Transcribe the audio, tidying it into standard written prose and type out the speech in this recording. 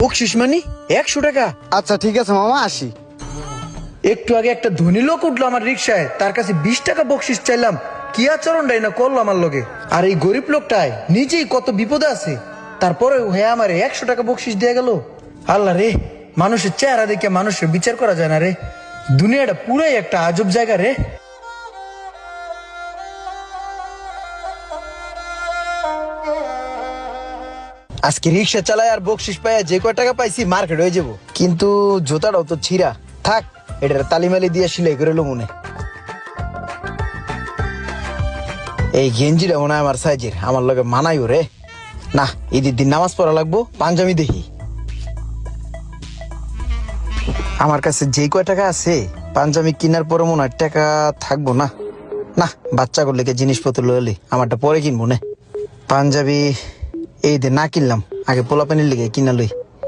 বকশিস মানে 100 টাকা? আচ্ছা ঠিক আছে মামা, আসি। একটু আগে একটা ধনী লোক উঠলো আমার রিক্সায়, তার কাছে 20 টাকা বকশিস চাইলাম, কি আচরণটাই না করলো আমার লগে। আর এই গরিব লোকটাই নিজেই কত বিপদে আছে, তারপরে হ্যাঁ আমার 100 টাকা বকশিস দিয়ে গেল। আল্লাহ রে, মানুষের চেহারা দেখে মানুষের বিচার করা যায় না রে। দুনিয়াটা পুরাই একটা আজব জায়গা রে। আজকে রিক্সা চালায় আর বকশিস পাইয়া যে কয় টাকা পাইছি মার্কেট হয়ে যাবো, কিন্তু জুতাটাও তো ছিঁড়া থাক, এটার তালিমালি দিয়ে সিলাই করে লো মনে। এই গেঞ্জিটা মনে হয় আমার সাইজের, আমার লগে মানাইও রে। না, ঈদের দিন নামাজ পড়া লাগবো, পাঞ্জাবি দেখি। আমার কাছে যে কয় টাকা আছে পাঞ্জাবি কেনার পরে মনে হয় টাকা থাকবো না। না, বাচ্চা করলে জিনিসপত্র লইলি আমারটা পরে কিনবো না। পাঞ্জাবি এই দিন না কিনলাম, আগে পোলাপানির লেগে কিনা লই।